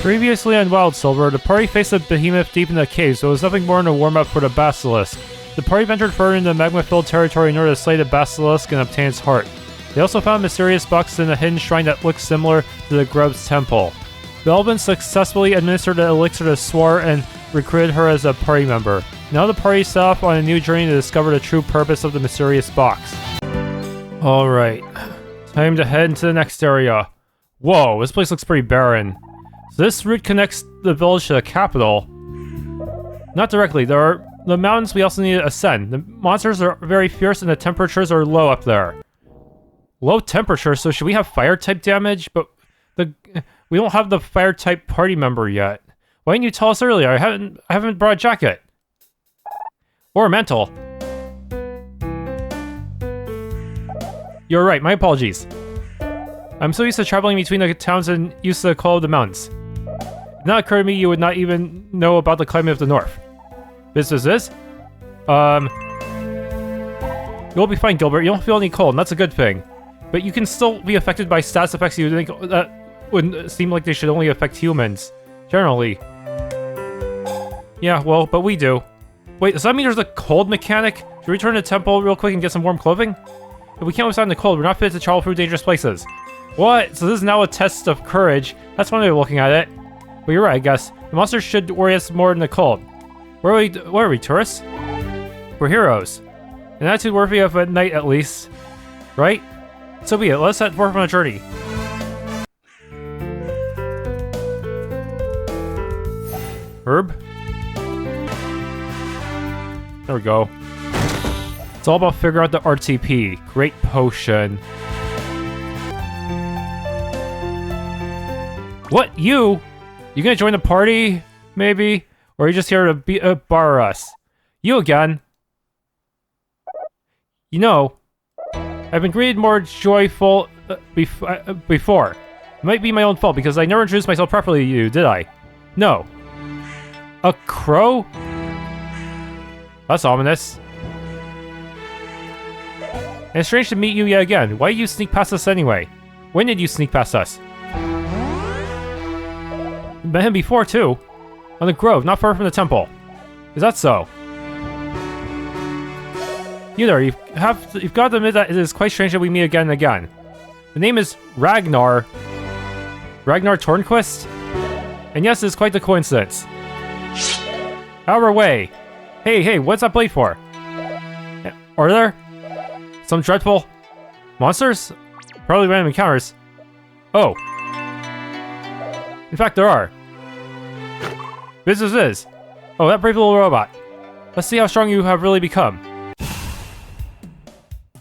Previously on Wildsilver, the party faced a behemoth deep in the cave, so it was nothing more than a warm-up for the basilisk. The party ventured further into the magma-filled territory in order to slay the basilisk and obtain its heart. They also found a mysterious box in a hidden shrine that looked similar to the Grub's temple. Velven successfully administered the elixir to Soire and recruited her as a party member. Now the party set off on a new journey to discover the true purpose of the mysterious box. Alright, time to head into the next area. Whoa, this place looks pretty barren. So this route connects the village to the capital. Not directly, there are the mountains we also need to ascend. The monsters are very fierce and the temperatures are low up there. Low temperature, so should we have fire type damage? But we don't have the fire type party member yet. Why didn't you tell us earlier? I haven't brought a jacket. Or a mantle. You're right, my apologies. I'm so used to traveling between the towns and used to the call of the mountains. It did not occur to me you would not even know about the climate of the north. This is this? You'll be fine, Gilbert. You don't feel any cold, and that's a good thing. But you can still be affected by status effects you think that would seem like they should only affect humans. Generally. Yeah, well, but we do. Wait, does that mean there's a cold mechanic? Should we return to the temple real quick and get some warm clothing? If we can't withstand the cold, we're not fit to travel through dangerous places. What? So this is now a test of courage. That's one way of looking at it. But you're right, I guess. The monsters should worry us more than the cold. What are we, tourists? We're heroes. An attitude worthy of a knight, at least. Right? So be it. Let's set forth on a journey. Herb? There we go. It's all about figuring out the RTP. Great potion. What? You? You gonna join the party? Maybe? Or are you just here to bar us? You again? You know, I've been greeted more joyful before. It might be my own fault because I never introduced myself properly to you, did I? No. A crow? That's ominous. And it's strange to meet you yet again. Why did you sneak past us anyway? When did you sneak past us? Met him before, too. On the grove, not far from the temple. Is that so? You there, you've got to admit that it is quite strange that we meet again and again. The name is Ragnar. Ragnar Tornquist? And yes, it's quite the coincidence. Out of our way. Hey, what's that blade for? Are there some dreadful monsters? Probably random encounters. Oh. In fact, there are. This is. Oh, that brave little robot. Let's see how strong you have really become.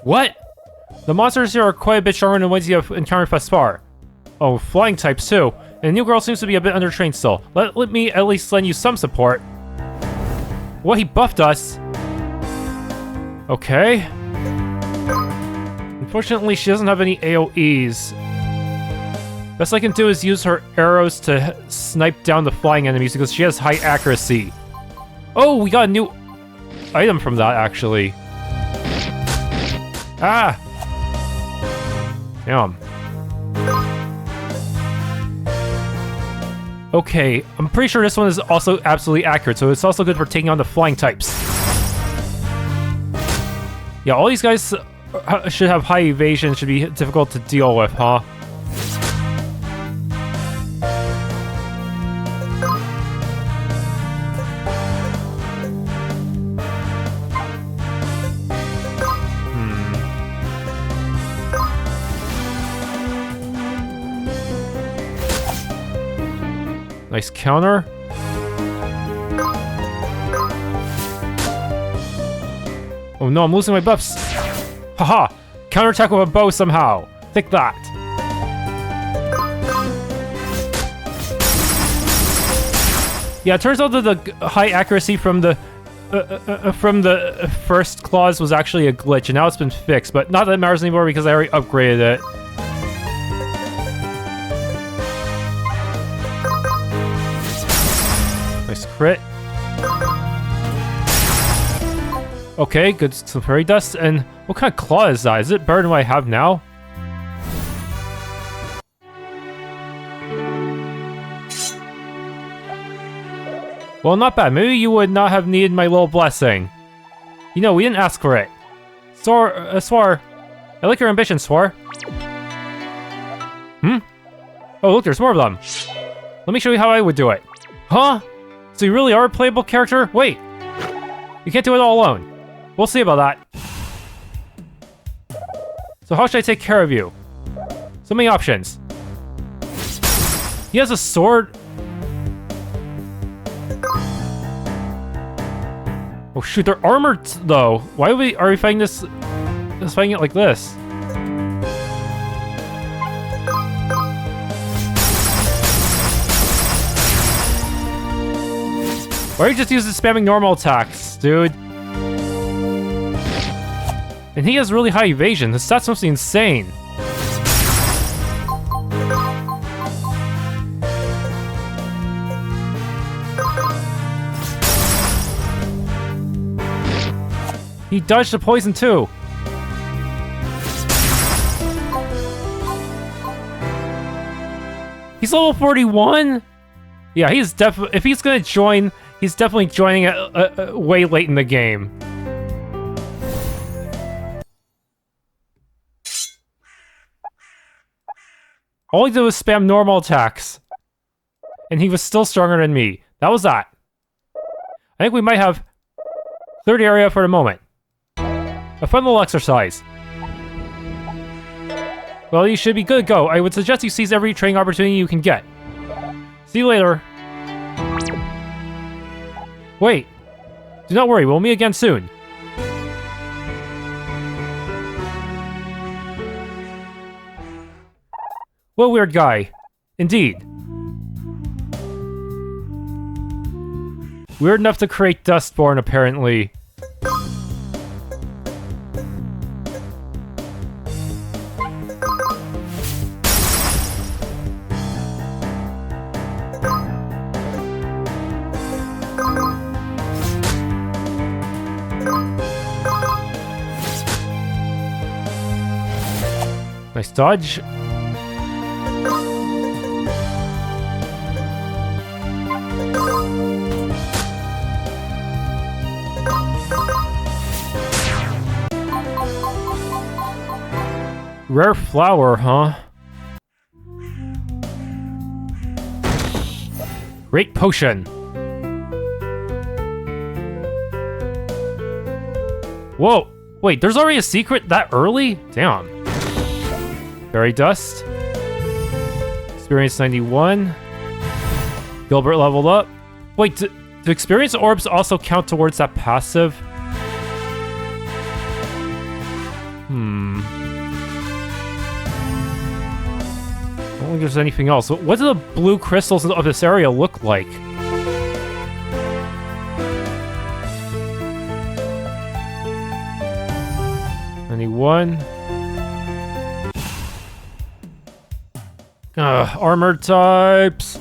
What? The monsters here are quite a bit stronger than the ones you have encountered thus far. Oh, flying types too. And the new girl seems to be a bit undertrained still. Let me at least lend you some support. What, he buffed us? Okay. Unfortunately, she doesn't have any AoEs. Best I can do is use her arrows to snipe down the flying enemies because she has high accuracy. Oh, we got a new item from that, actually. Ah! Damn. Okay, I'm pretty sure this one is also absolutely accurate, so it's also good for taking on the flying types. Yeah, all these guys should have high evasion, should be difficult to deal with, huh? Nice counter. Oh no, I'm losing my buffs. Haha! Counterattack with a bow somehow. Take that. Yeah, it turns out that the high accuracy from the first clause was actually a glitch, and now it's been fixed. But not that it matters anymore because I already upgraded it. Nice crit. Okay, good, some fairy dust. And what kind of claw is that? Is it better than what I have now? Well, not bad. Maybe you would not have needed my little blessing. You know, we didn't ask for it. Soire. I like your ambition, Soire. Oh, look, there's more of them. Let me show you how I would do it. Huh? So you really are a playable character? Wait. You can't do it all alone. We'll see about that. So how should I take care of you? So many options. He has a sword. Oh shoot, they're armored though. Why are we fighting this? Just fighting it like this. Why are you just using spamming normal attacks, dude? And he has really high evasion. His stats must be insane. He dodged the poison too. He's level 41? Yeah, he's definitely. If he's gonna join, he's definitely joining way late in the game. All he did was spam normal attacks. And he was still stronger than me. That was that. I think we might have cleared the area for the moment. A fun little exercise. Well, you should be good to go. I would suggest you seize every training opportunity you can get. See you later. Wait. Do not worry, we'll meet again soon. What a weird guy. Indeed. Weird enough to create Dustborn, apparently. Nice dodge. Rare flower, huh? Great potion. Whoa! Wait, there's already a secret that early? Damn. Fairy Dust. Experience 91. Gilbert leveled up. Wait, do experience orbs also count towards that passive? I don't think there's anything else. What do the blue crystals of this area look like? Anyone? Armor types.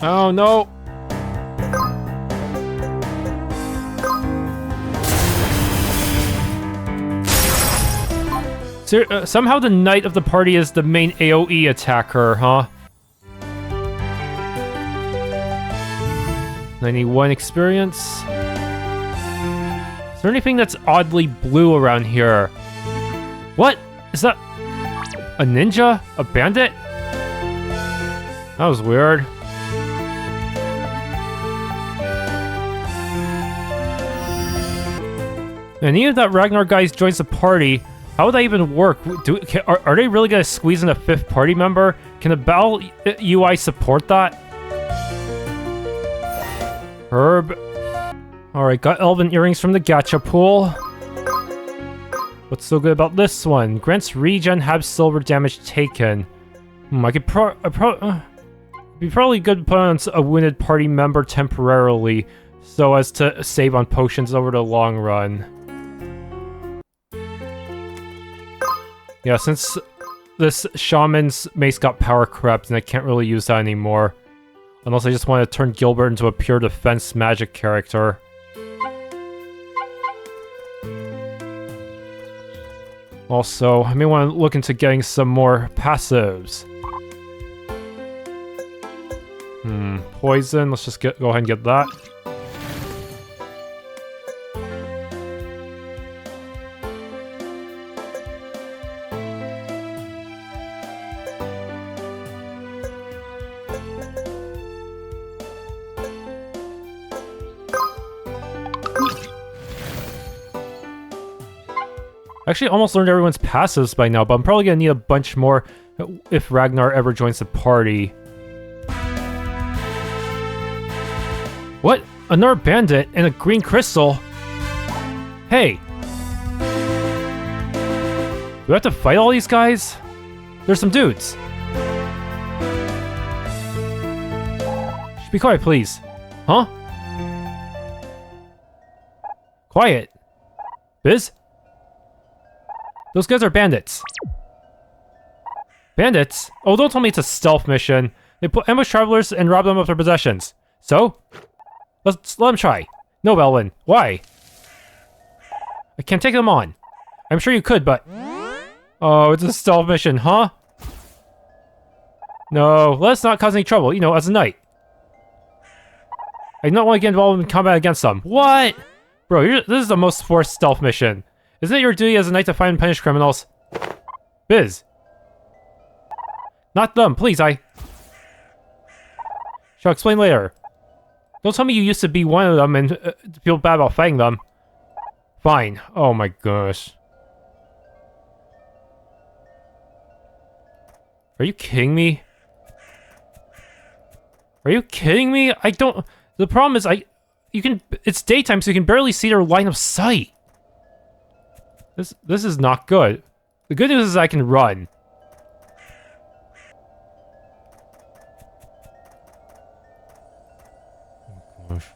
Oh no. So, somehow the knight of the party is the main AoE attacker, huh? 91 experience. Is there anything that's oddly blue around here? What? Is that a ninja? A bandit? That was weird. And even if that Ragnar guy joins the party, how would that even work? Are they really gonna squeeze in a fifth party member? Can the battle UI support that? Herb. Alright, got elven earrings from the gacha pool. What's so good about this one? Grants regen, half silver damage taken. I could be probably good to put on a wounded party member temporarily, so as to save on potions over the long run. Yeah, since this shaman's mace got power crept, and I can't really use that anymore. Unless I just want to turn Gilbert into a pure defense magic character. Also, I may want to look into getting some more passives. Poison. Let's just go ahead and get that. I actually almost learned everyone's passives by now, but I'm probably gonna need a bunch more if Ragnar ever joins the party. What? Another bandit and a green crystal? Hey! Do I have to fight all these guys? There's some dudes. Shh, be quiet, please. Huh? Quiet. Biz? Those guys are bandits. Bandits? Oh, don't tell me it's a stealth mission. They ambush travelers and rob them of their possessions. So? Let them try. No, Velven. Why? I can't take them on. I'm sure you could, but... Oh, it's a stealth mission, huh? No, let's not cause any trouble, you know, as a knight. I do not want to get involved in combat against them. What? Bro, this is the most forced stealth mission. Isn't it your duty as a knight to find and punish criminals? Biz. Not them, please, Shall explain later. Don't tell me you used to be one of them and feel bad about fighting them. Fine. Oh my gosh. Are you kidding me? Are you kidding me? I don't... The problem is it's daytime, so you can barely see their line of sight. This is not good. The good news is I can run. Oh gosh.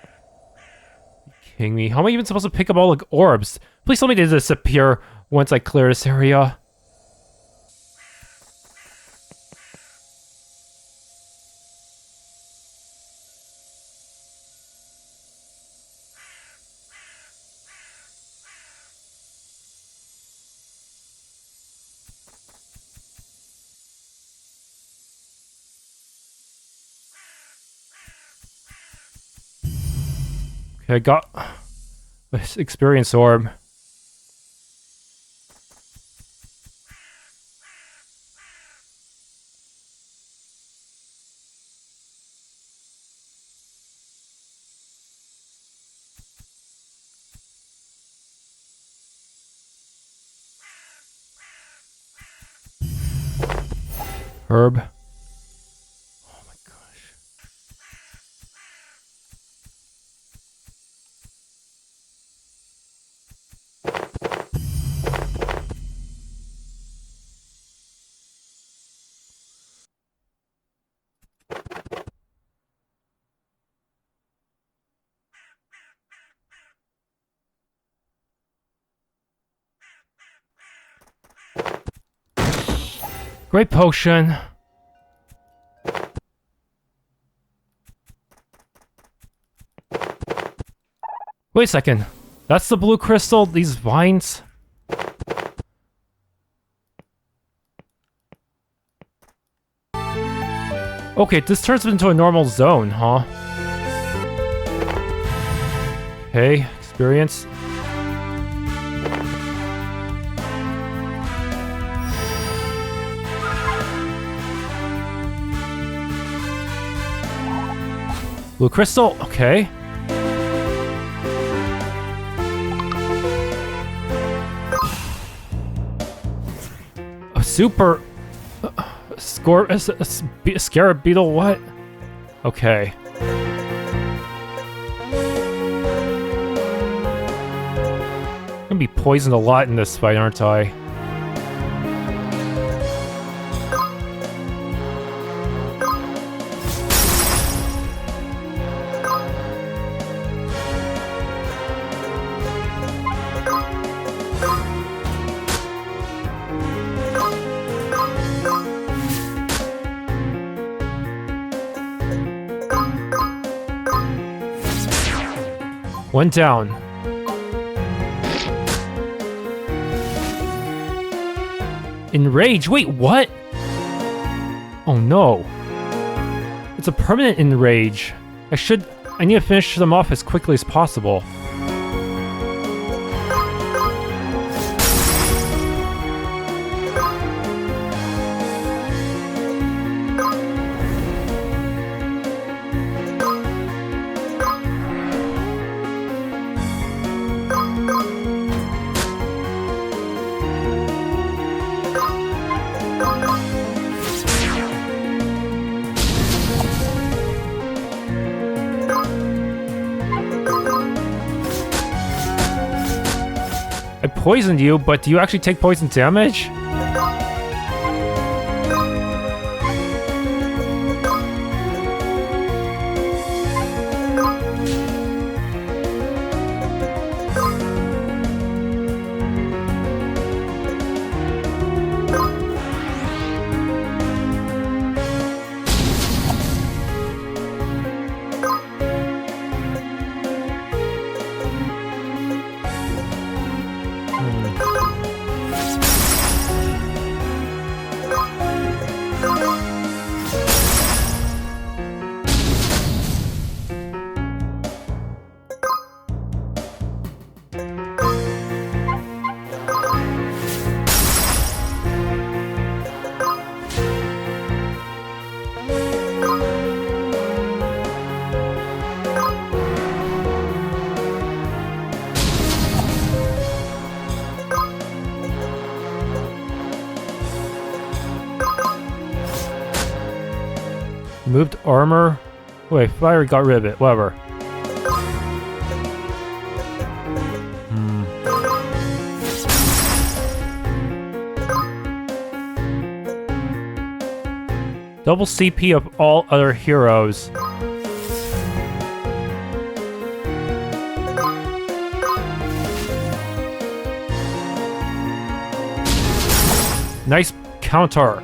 Are you kidding me? How am I even supposed to pick up all the orbs? Please tell me they disappear once I clear this area. I got this experience orb. Herb. Great potion. Wait a second. That's the blue crystal, these vines? Okay, this turns into a normal zone, huh? Okay, experience. Blue crystal, okay. A super... Scarab beetle, what? Okay. I'm gonna be poisoned a lot in this fight, aren't I? One down. Enrage? Wait, what? Oh no. It's a permanent enrage. I need to finish them off as quickly as possible. I poisoned you, but do you actually take poison damage? Moved armor. Wait, fire got rid of it. Whatever. Double CP of all other heroes. Nice counter.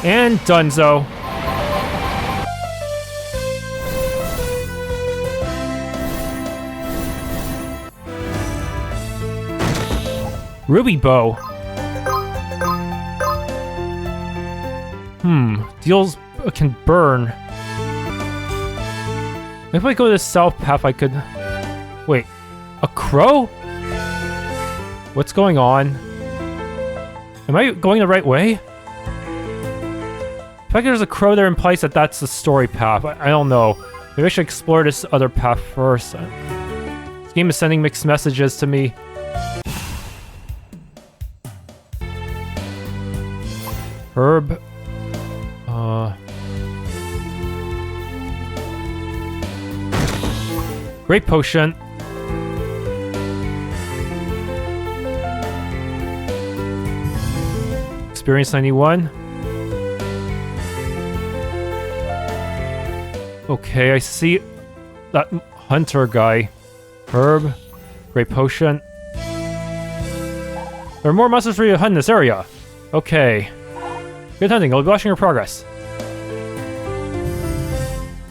And donezo. Ruby bow. Deals can burn. If I go the south path, I could. Wait, a crow? What's going on? Am I going the right way? I feel like there's a crow there implies that that's the story path. I don't know. Maybe I should explore this other path first. This game is sending mixed messages to me. Herb. Great potion. Experience 91. Okay, I see that hunter guy. Herb. Great potion. There are more monsters for you to hunt in this area. Okay. Good hunting. I'll be watching your progress.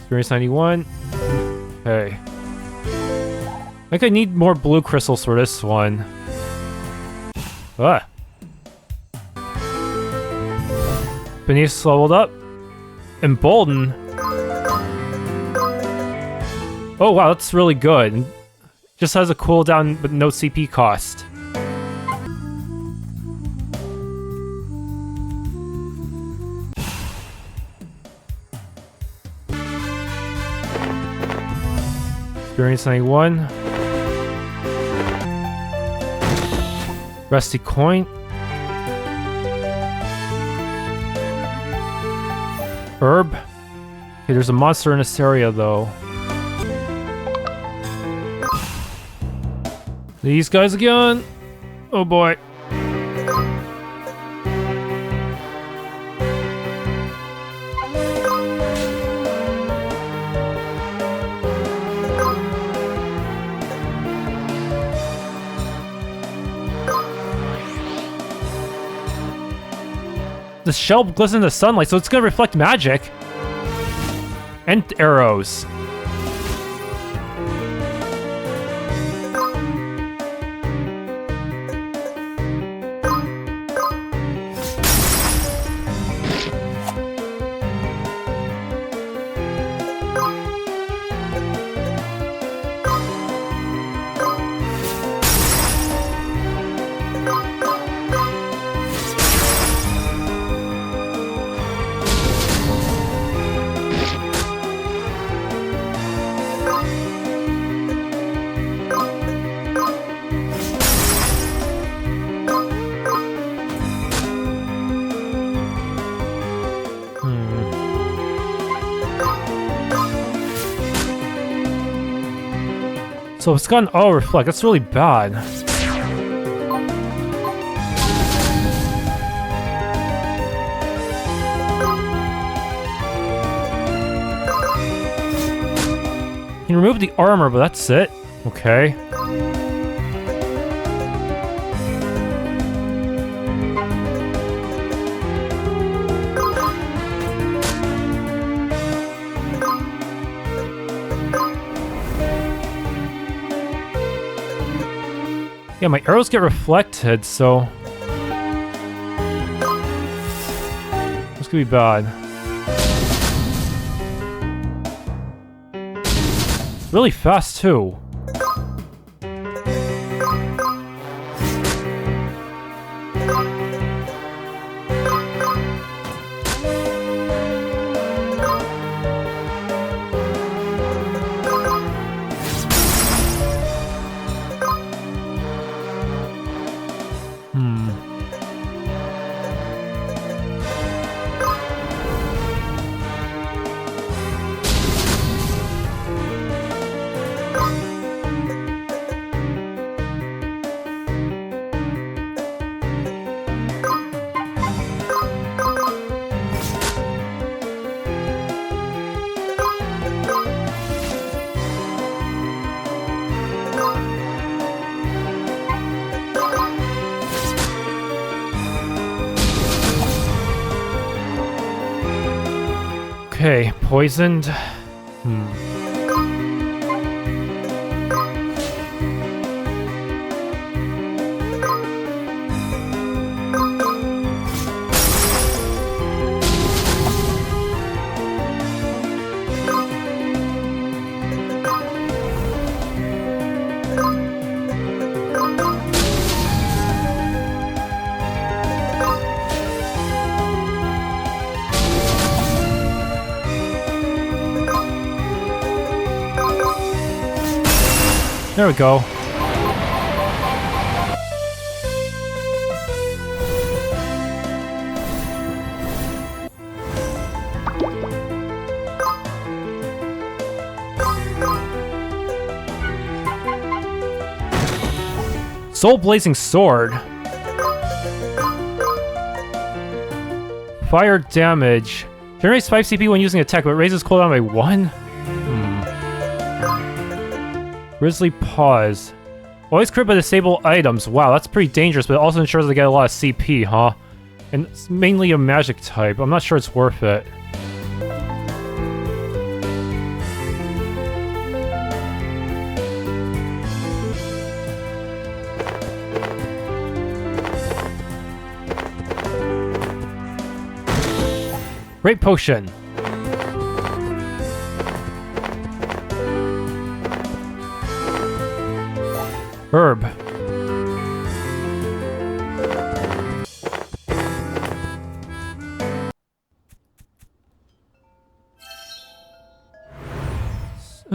Experience 91. Okay. I think I need more blue crystals for this one. Ah. Phineas leveled up. Embolden. Oh wow, that's really good. Just has a cooldown but no CP cost. Experience 91. Rusty coin. Herb. Okay, there's a monster in this area, though. These guys again. Oh boy. The shell glistens in the sunlight, so it's gonna reflect magic. And arrows. So it's got an auto reflect. That's really bad. You can remove the armor, but that's it. Okay. Yeah, my arrows get reflected, so... This could be bad. Really fast, too. Okay, poisoned. There we go. Soul Blazing Sword. Fire damage. Generates 5 CP when using attack, but raises cooldown by 1? Grizzly Paws. Always crit by disable items. Wow, that's pretty dangerous, but it also ensures I get a lot of CP, huh? And it's mainly a magic type. I'm not sure it's worth it. Great Potion. Herb.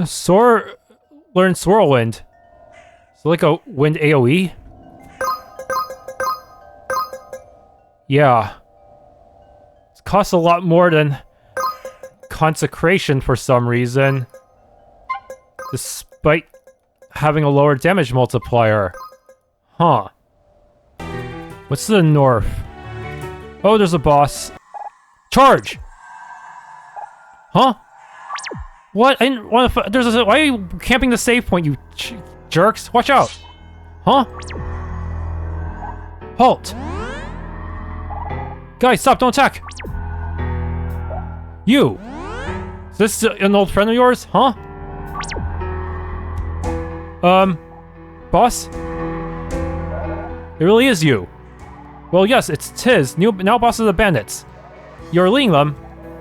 Soire learned Swirlwind. So like a wind AoE? Yeah. It costs a lot more than consecration for some reason. Despite having a lower damage multiplier. Huh. What's to the north? Oh, there's a boss. Charge! Huh? What? I didn't want to. Why are you camping the save point, you jerks? Watch out! Huh? Halt! Guys, stop! Don't attack! You! Is this an old friend of yours? Huh? Boss? It really is you. Well, yes, it's Tiz, now boss of the bandits. You're leading them,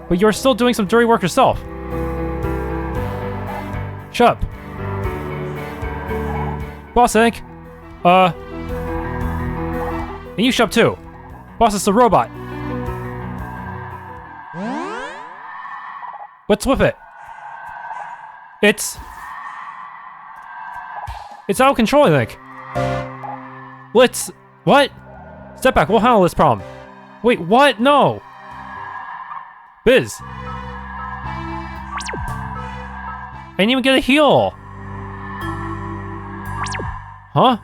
but you're still doing some dirty work yourself. Shut up. Boss, I think. And you shut up too. Boss, it's a robot. What's with it? It's out of control, I think. What? Step back, we'll handle this problem. Wait, what? No! Biz! I didn't even get a heal! Huh?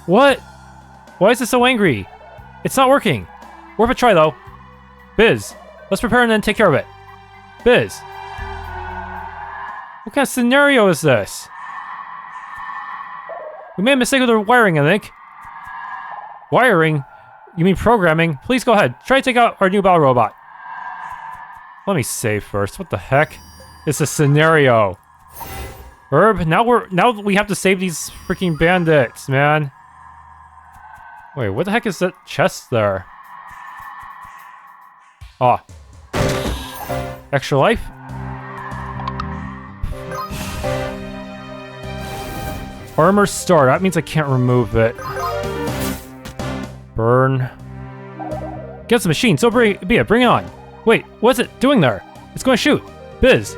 What? Why is it so angry? It's not working. Worth a try, though. Biz, let's prepare and then take care of it. Biz! What kind of scenario is this? We made a mistake with the wiring, I think. Wiring? You mean programming? Please go ahead. Try to take out our new battle robot. Let me save first. What the heck? It's a scenario. Herb, now we have to save these freaking bandits, man. Wait, what the heck is that chest there? Ah. Extra life? Armor star, that means I can't remove it. Burn. Get the machine, so bring it on. Wait, what's it doing there? It's going to shoot. Biz.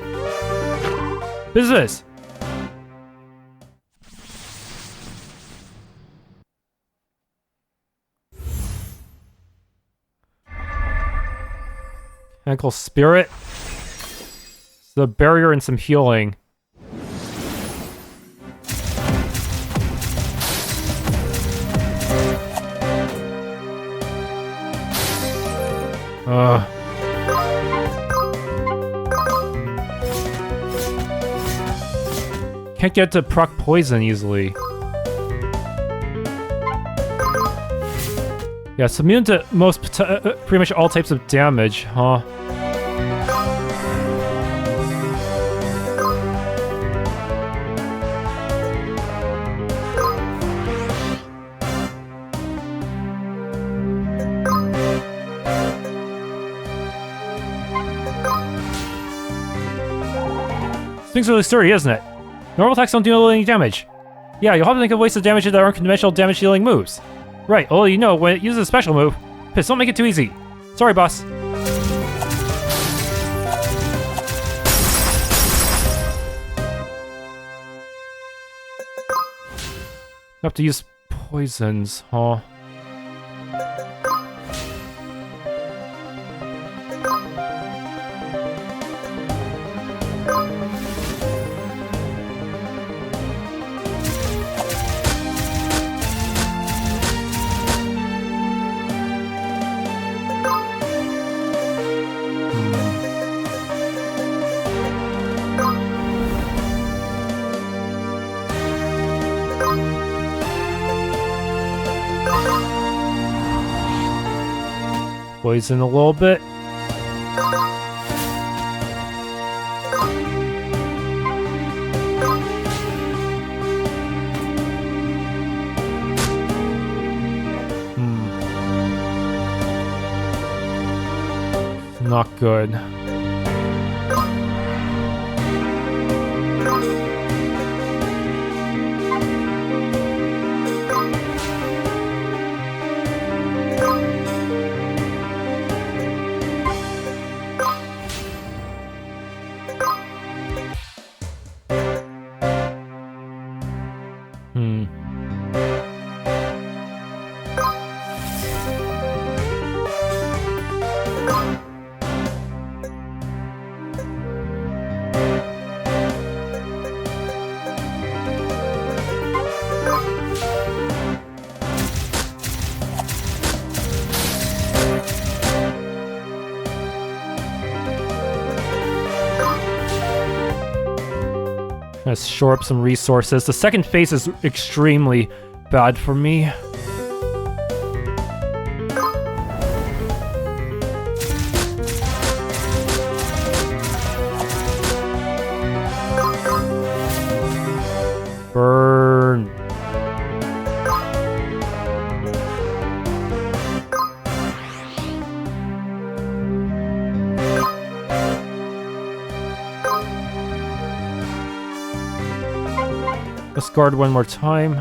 Biz. Mechanical spirit. It's the barrier and some healing. Can't get to proc poison easily. Yeah, it's immune to pretty much all types of damage, huh? This thing's really sturdy, isn't it? Normal attacks don't deal any damage. Yeah, you'll have to think of ways to damage it that aren't conventional damage-dealing moves. Right, well, you know, when it uses a special move, Piss, don't make it too easy. Sorry, boss. You have to use poisons, huh? Poison a little bit. Not good. Let's shore up some resources. The second phase is extremely bad for me. Burn. Let's guard one more time.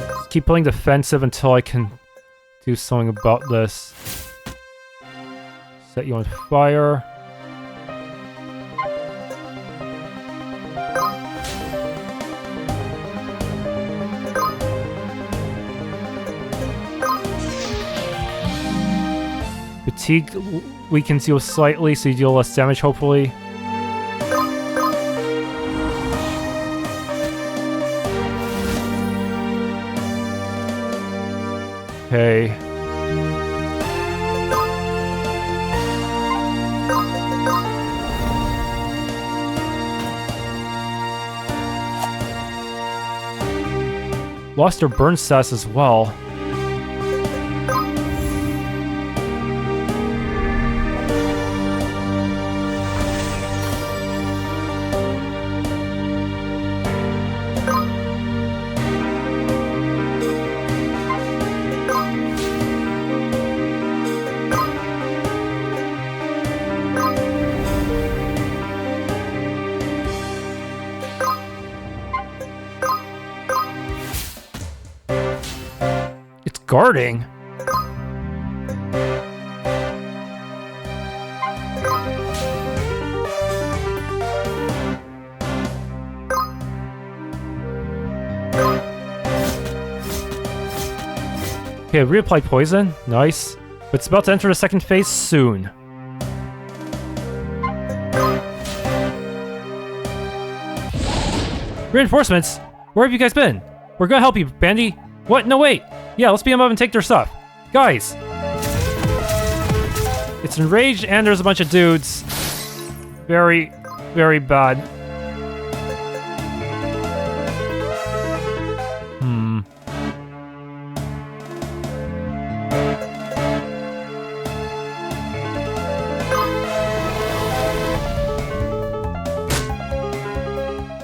Just keep playing defensive until I can do something about this. Set you on fire. Fatigue weakens you slightly, so you deal less damage, hopefully. Okay. Lost their burn stats as well. Guarding? Okay, reapply poison. Nice. But it's about to enter the second phase soon. Reinforcements? Where have you guys been? We're gonna help you, Bandy. What? No, wait. Yeah, let's beat them up and take their stuff. Guys! It's enraged and there's a bunch of dudes. Very, very bad.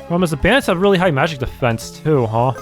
Problem is the bandits have really high magic defense too, huh?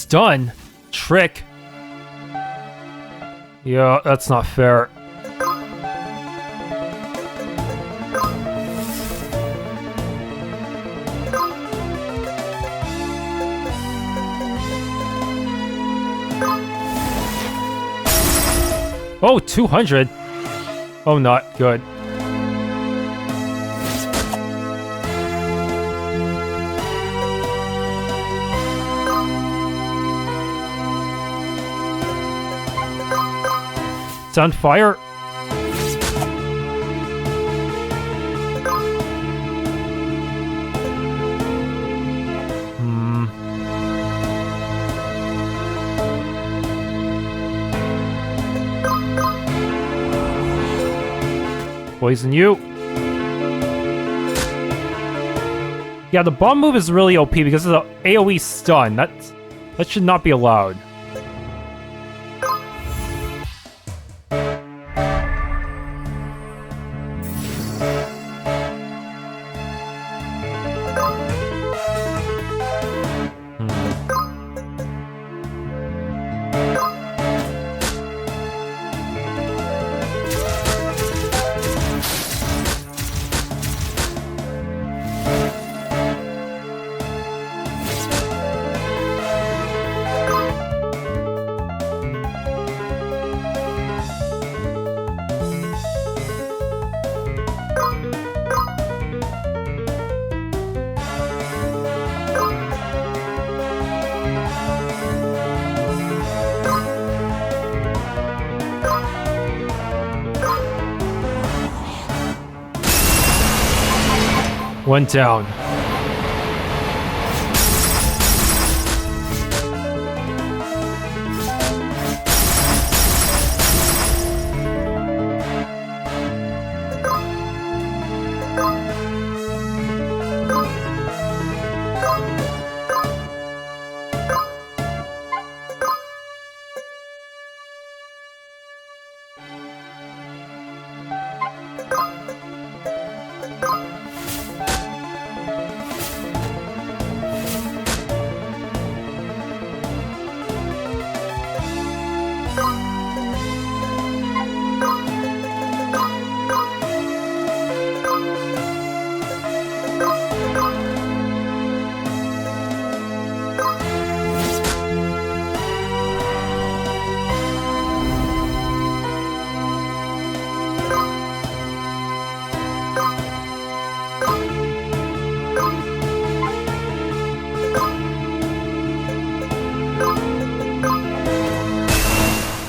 Done. Trick. Yeah, that's not fair. Oh, 200. Oh, not good. It's on fire. Poison you. Yeah, the bomb move is really OP because of the AoE stun. That should not be allowed. One down.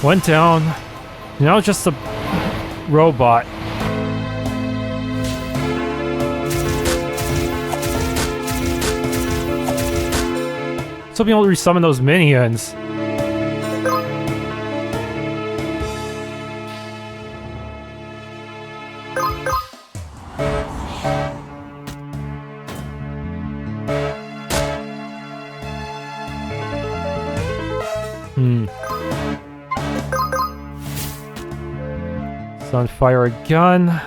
One down. Now just a robot. Still being able to resummon those minions. On fire a gun.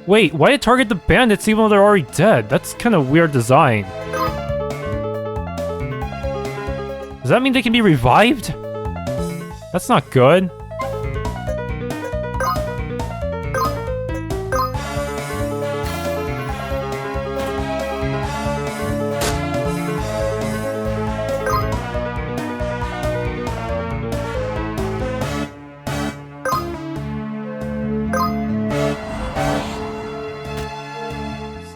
Wait, why target the bandits even though they're already dead? That's kind of weird design. Does that mean they can be revived? That's not good.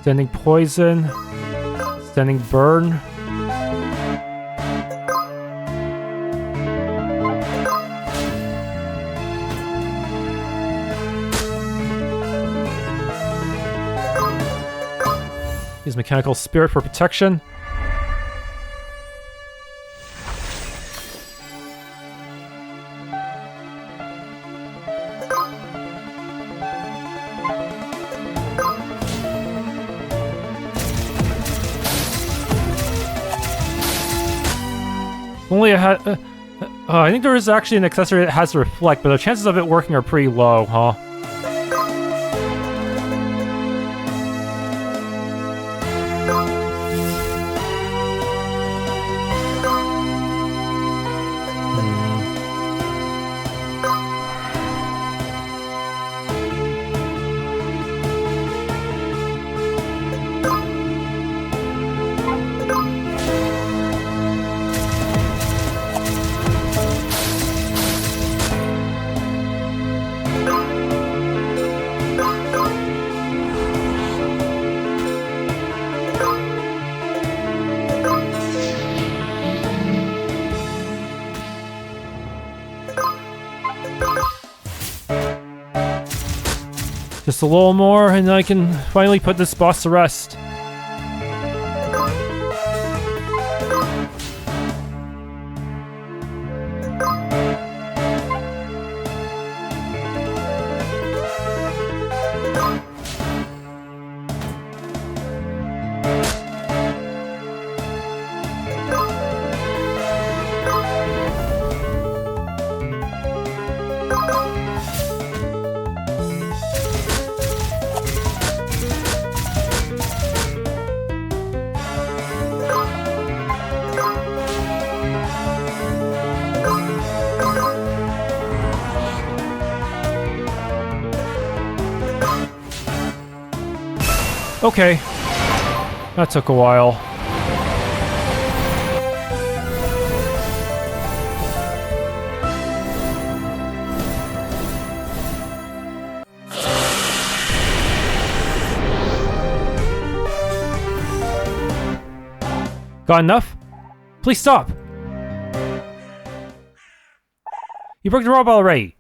Standing poison. Standing burn. Use mechanical spirit for protection. Only I had. I think there is actually an accessory that has to reflect, but the chances of it working are pretty low, huh? Just a little more, and I can finally put this boss to rest. Okay. That took a while. Got enough? Please stop! You broke the robot already.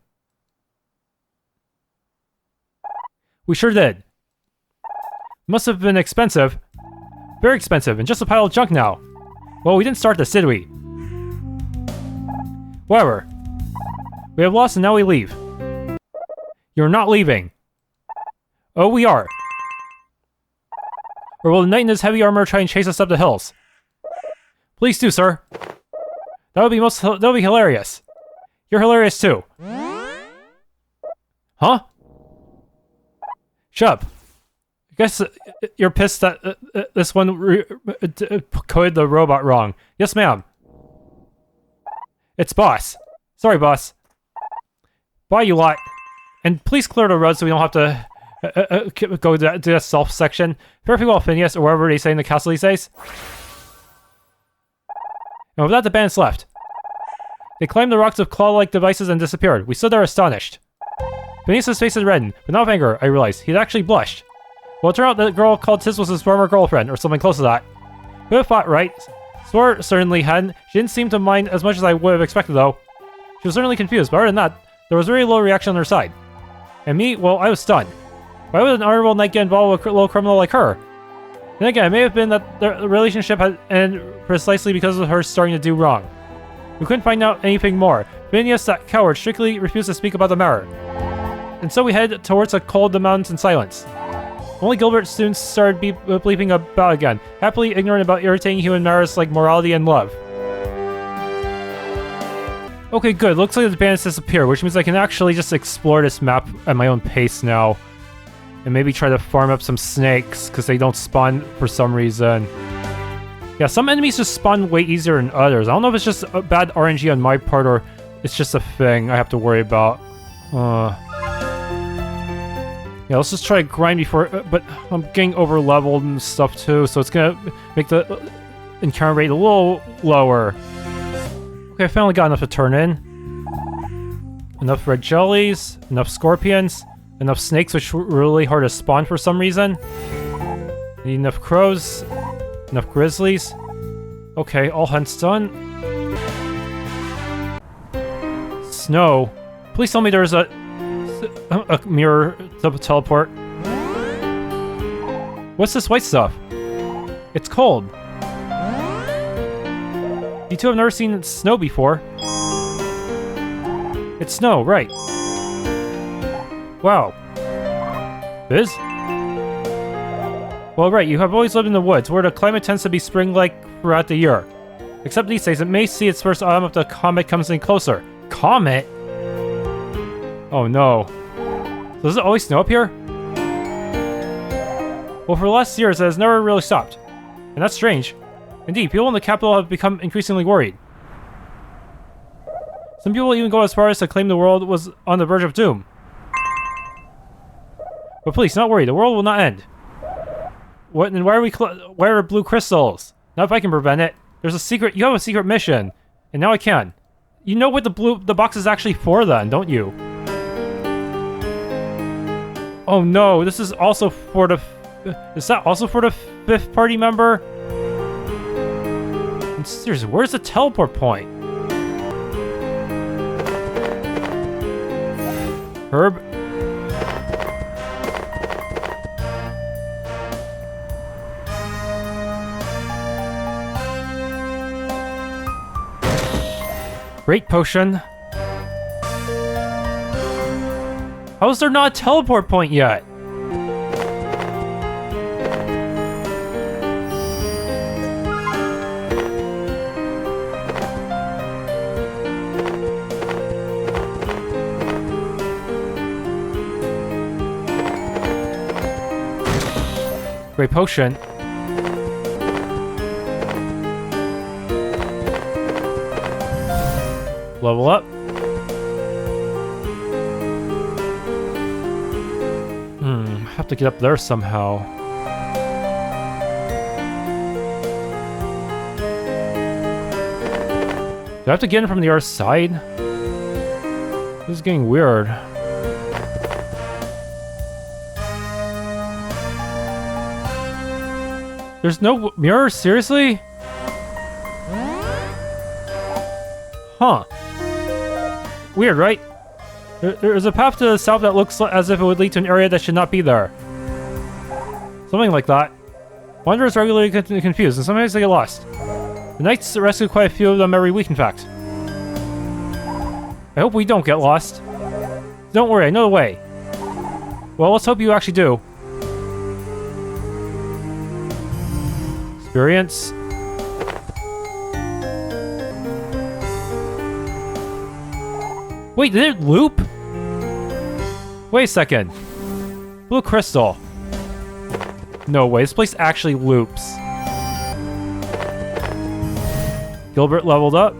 We sure did. Must have been expensive. Very expensive, and just a pile of junk now. Well, we didn't start this, did we? Whatever. We have lost and now we leave. You're not leaving. Oh, we are. Or will the knight in his heavy armor try and chase us up the hills? Please do, sir. That would be hilarious. You're hilarious too. Huh? Shut up. I guess you're pissed that this one coded the robot wrong. Yes, ma'am. It's boss. Sorry, boss. Bye, you lot. And please clear the road so we don't have to go to the self section. Very well, Phineas, or whatever they say in the castle these days. And with that, the bandits left. They climbed the rocks with claw-like devices and disappeared. We stood there astonished. Phineas' face had reddened, but not of anger, I realized. He'd actually blushed. Well, it turned out that the girl called Tiz was his former girlfriend, or something close to that. Who would have thought, right? Soire certainly hadn't. She didn't seem to mind as much as I would have expected, though. She was certainly confused, but other than that, there was very little reaction on her side. And me, well, I was stunned. Why would an honorable knight get involved with a little criminal like her? Then again, it may have been that the relationship had ended precisely because of her starting to do wrong. We couldn't find out anything more. Phineas, that coward, strictly refused to speak about the matter. And so we headed towards the cold the mountains in silence. Only Gilbert soon started bleeping about again, happily ignorant about irritating human matters like morality and love. Okay, good. Looks like the bandits disappear, which means I can actually just explore this map at my own pace now. And maybe try to farm up some snakes, because they don't spawn for some reason. Yeah, some enemies just spawn way easier than others. I don't know if it's just a bad RNG on my part, or it's just a thing I have to worry about. Yeah, let's just try to grind before... but I'm getting over-leveled and stuff too, so it's gonna make the encounter rate a little lower. Okay, I finally got enough to turn in. Enough red jellies, enough scorpions, enough snakes, which were really hard to spawn for some reason. Need enough crows, enough grizzlies. Okay, all hunts done. Snow. Please tell me there's a mirror to teleport. What's this white stuff? It's cold. You two have never seen snow before. It's snow, right? Wow. Biz? Well, right, you have always lived in the woods, where the climate tends to be spring-like throughout the year. Except these days, it may see its first autumn if the comet comes in closer. Comet? Oh no. So does it always snow up here? Well, for the last years, it has never really stopped. And that's strange. Indeed, people in the capital have become increasingly worried. Some people even go as far as to claim the world was on the verge of doom. But please, not worry, the world will not end. What, and why are blue crystals? Not if I can prevent it. There's a secret, you have a secret mission. And now I can. You know what the box is actually for then, don't you? Oh no, this is also for the... Is that also for the 5th party member? And seriously, where's the teleport point? Herb? Great potion. How is there not a teleport point yet? Great potion. Level up. Have to get up there somehow. Do I have to get in from the other side? This is getting weird. There's no mirror? Weird, right? There's a path to the south that looks as if it would lead to an area that should not be there. Something like that. Wanderers regularly get confused, and sometimes they get lost. The Knights rescue quite a few of them every week, in fact. I hope we don't get lost. Don't worry, I know the way. Well, let's hope you actually do. Experience. Wait, did it loop? Wait a second. Blue crystal. No way, this place actually loops. Gilbert leveled up.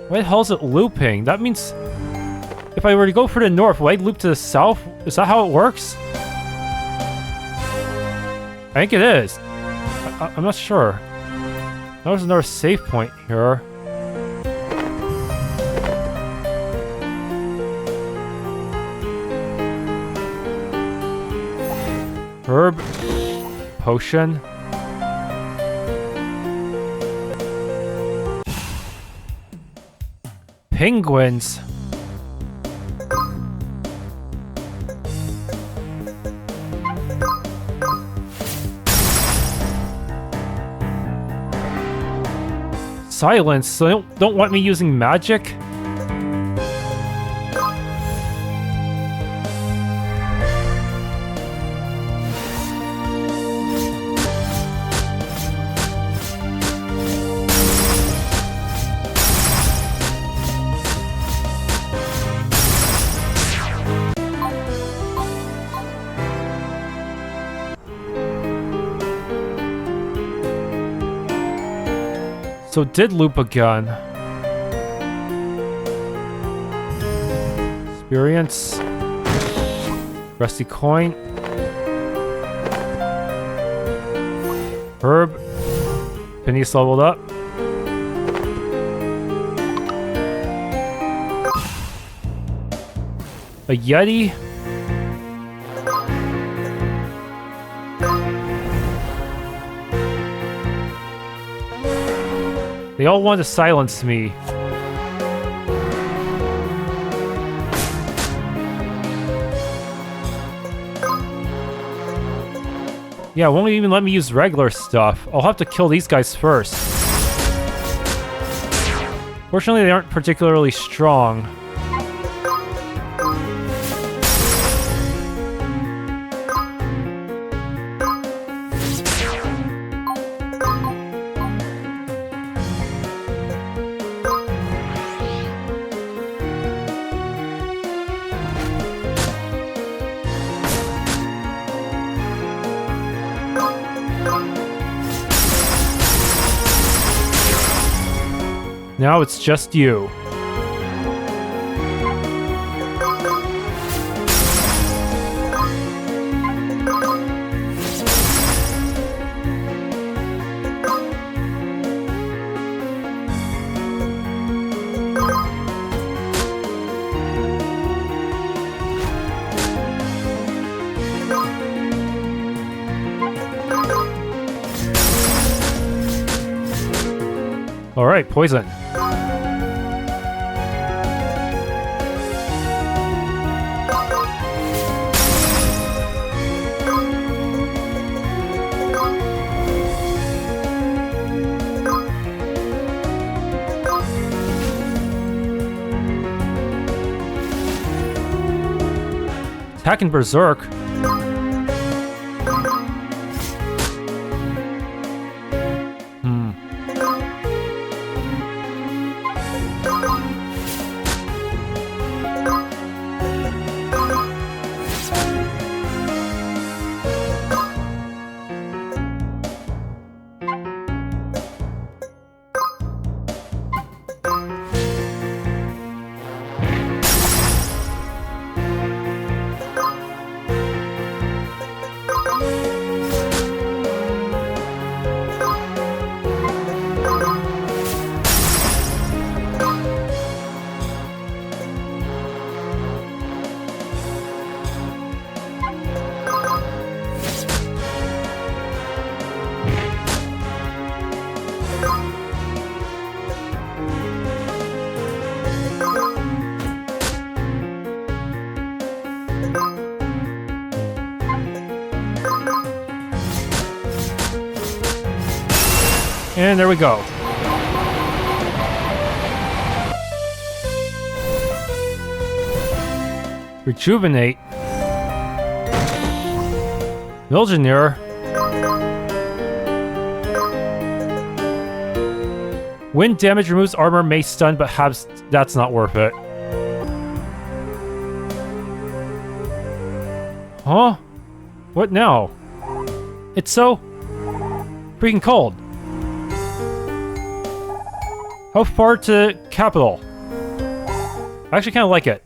Why the hell is it looping? That means if I were to go for the north, would I loop to the south? Is that how it works? I think it is. I'm not sure. There's another save point here. Herb. Potion. Penguins. Silence, so don't want me using magic? So it did loop again. Experience. Rusty coin. Herb. Phineas leveled up. A Yeti. They all want to silence me. Yeah, it won't even let me use regular stuff. I'll have to kill these guys first. Fortunately, they aren't particularly strong. Now it's just you. All right, poison. Attacking Berserk. And there we go. Rejuvenate. Milgeneer. Wind damage removes armor, may stun, but that's not worth it. Huh? What now? It's so freaking cold. How far to capital? I actually kind of like it.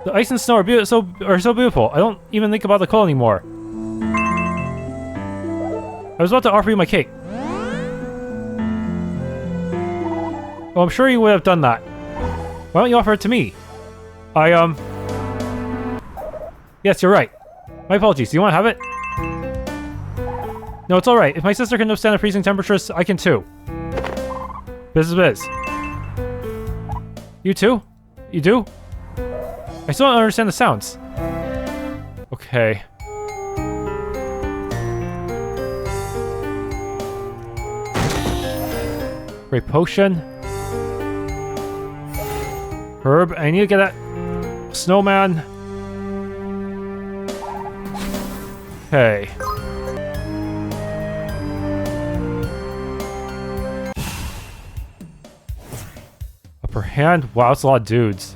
The ice and snow are so beautiful. I don't even think about the cold anymore. I was about to offer you my cake. Well, I'm sure you would have done that. Why don't you offer it to me? Yes, you're right. My apologies. Do you want to have it? No, it's alright. If my sister can withstand the freezing temperatures, I can too. Biz is biz. You too? You do? I still don't understand the sounds. Okay. Great potion. Herb, I need to get that snowman. Okay. Upper hand? Wow, it's a lot of dudes.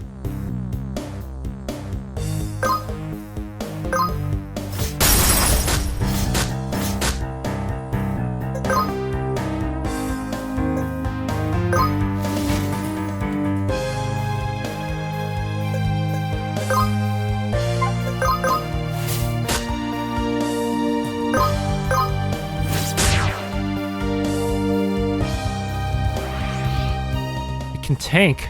Tank.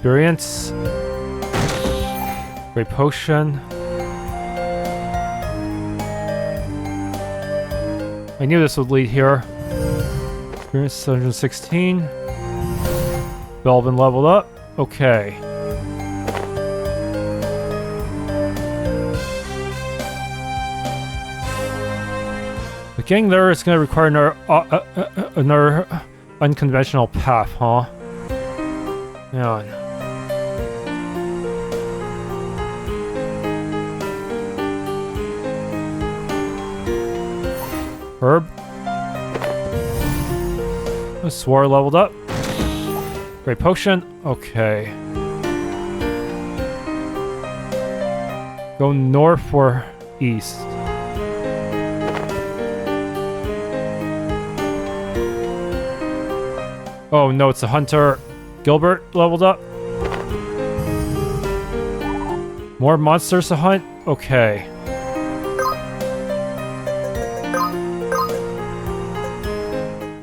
Experience. Great potion. I knew this would lead here. Experience 716. Velven leveled up. Okay. But getting there is going to require another unconventional path, huh? Yeah. Herb. Soire leveled up. Great potion. Okay. Go north or east. Oh no, it's a hunter. Gilbert leveled up. More monsters to hunt? Okay.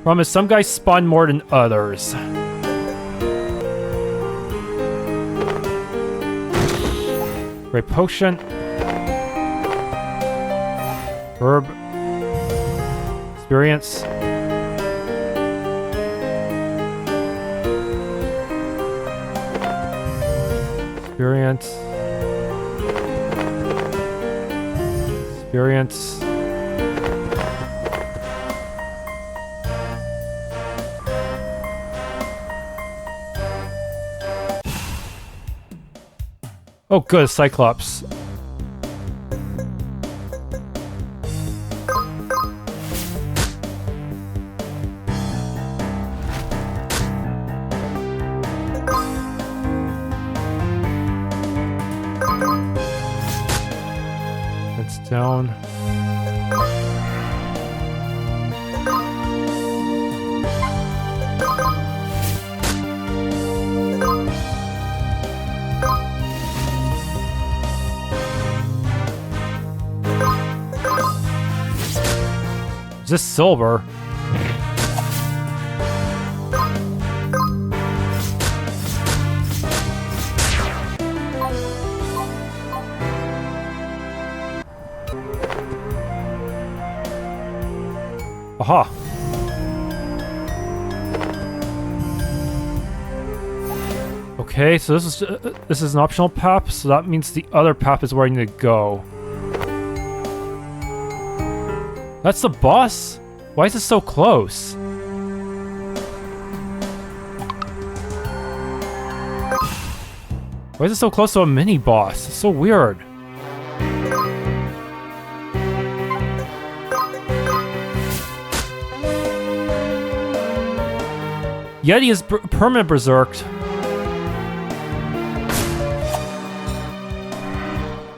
Promise, some guys spawn more than others. Great potion. Herb. Experience. Experience. Experience. Oh, good, Cyclops. It's down. Is this silver? Aha! Okay, so this is an optional path, so that means the other path is where I need to go. That's the boss? Why is it so close? Why is it so close to a mini-boss? It's so weird. Yeti is permanent berserked.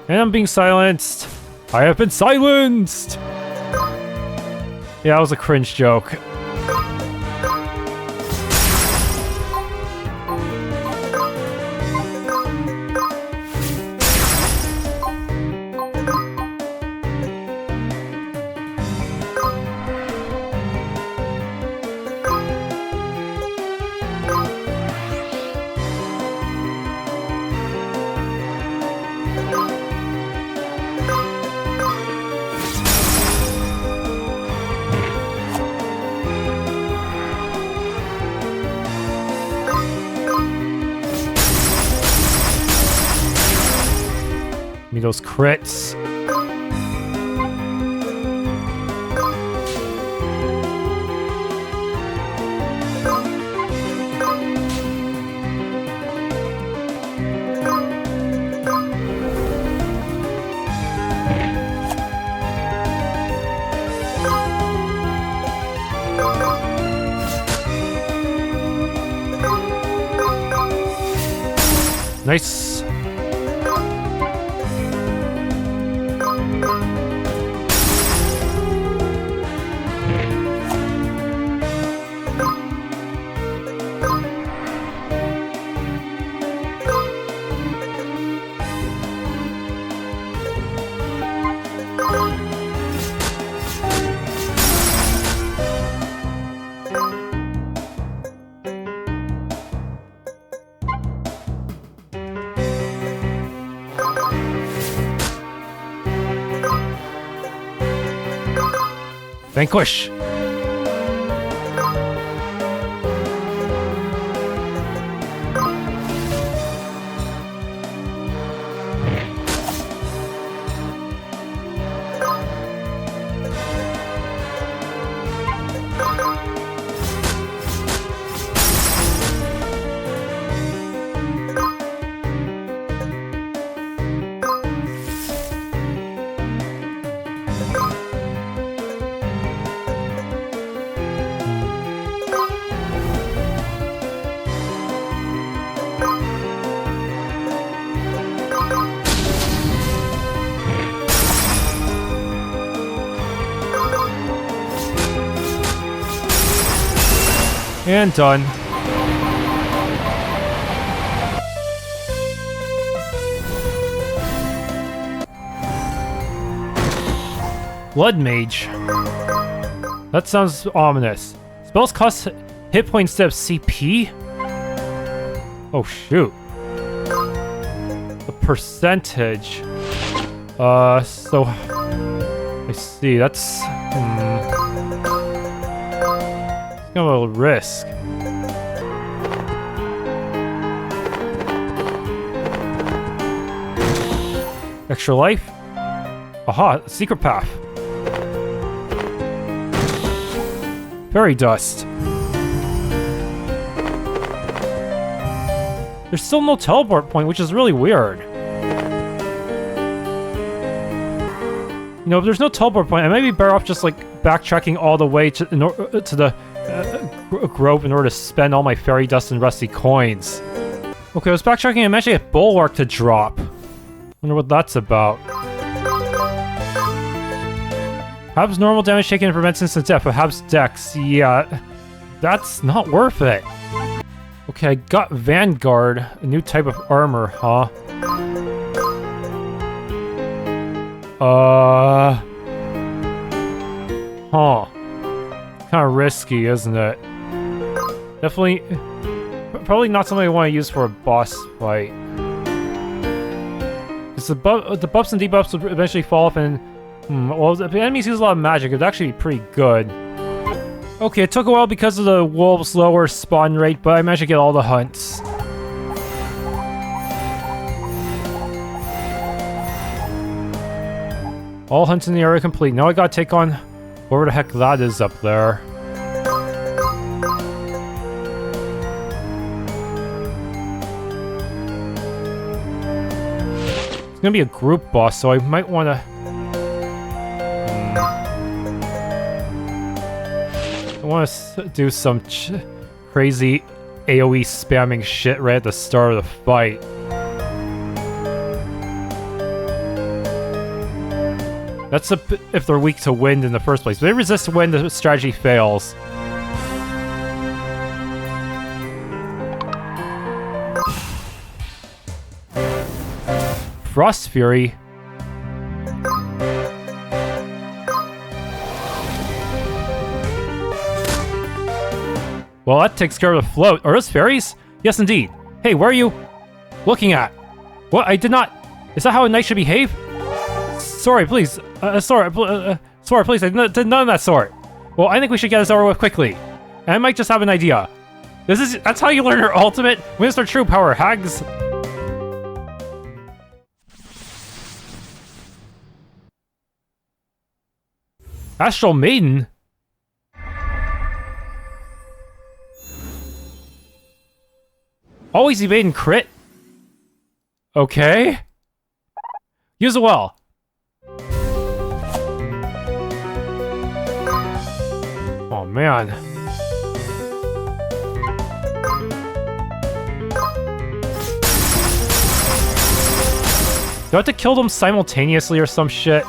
And I'm being silenced. I have been silenced! Yeah, that was a cringe joke. Me those crits. Nice. Vanquish! And done. Blood Mage. That sounds ominous. Spells cost hit points instead of CP? Oh shoot. The percentage. So I see, that's it's kind of a risk. Extra life? Aha, secret path. Fairy dust. There's still no teleport point, which is really weird. You know, if there's no teleport point, I might be better off just like backtracking all the way to the grove in order to spend all my fairy dust and rusty coins. Okay, I was backtracking and I managed to get Bulwark to drop. Wonder what that's about. Hab's normal damage taken prevents instant death, but Hab's dex, yeah, that's not worth it. Okay, I got Vanguard, a new type of armor, huh? Huh. kind of risky, isn't it? Definitely... Probably not something I want to use for a boss fight. Because the buffs and debuffs would eventually fall off and... well, if the enemies use a lot of magic, it'd actually be pretty good. Okay, it took a while because of the wolves' lower spawn rate, but I managed to get all the hunts. All hunts in the area complete. Now I gotta take on whatever the heck that is up there. It's gonna be a group boss, so I might wanna... I wanna do some crazy AoE spamming shit right at the start of the fight. That's if they're weak to wind in the first place. If they resist wind, the strategy fails. Frost Fury. Well, that takes care of the float. Are those fairies? Yes, indeed. Hey, where are you looking at? What? I did not... Is that how a knight should behave? Sorry, please. Sorry, please. I did none of that sort. Well, I think we should get this over with quickly. And I might just have an idea. That's how you learn your ultimate? Minister True Power, hags. Astral Maiden? Always evade and crit? Okay. Use it well. Oh man. Do I have to kill them simultaneously or some shit?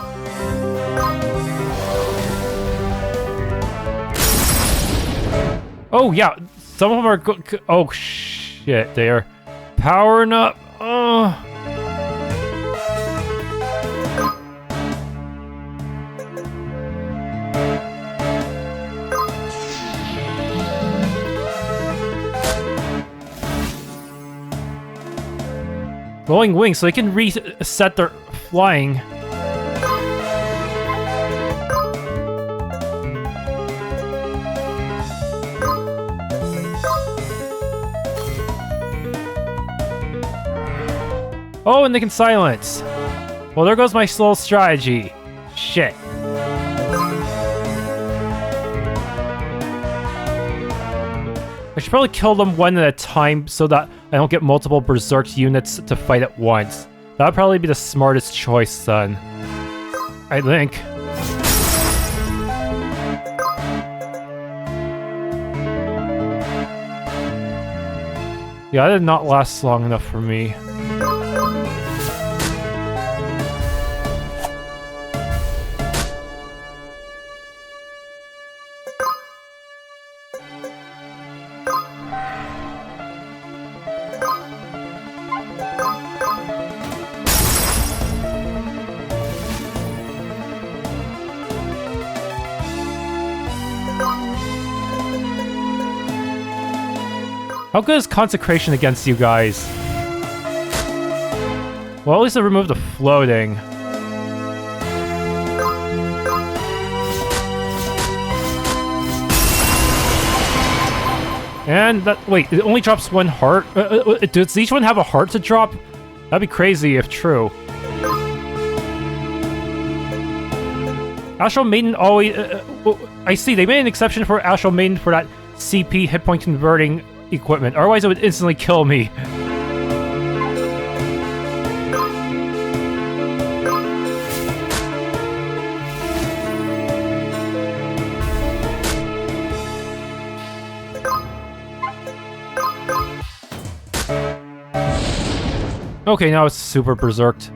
Oh yeah, some of them are oh shit, they are powering up. Oh. Glowing wings, so they can reset their flying. Oh, and they can silence. Well, there goes my slow strategy. Shit. I should probably kill them one at a time so that I don't get multiple berserk units to fight at once. That would probably be the smartest choice, then. I think. Yeah, that did not last long enough for me. How good is Consecration against you guys? Well, at least I removed the floating. And that... Wait, it only drops one heart? Does each one have a heart to drop? That'd be crazy if true. Astral Maiden always... I see, they made an exception for Astral Maiden for that CP hit point converting equipment, otherwise it would instantly kill me. Okay, now it's super berserked.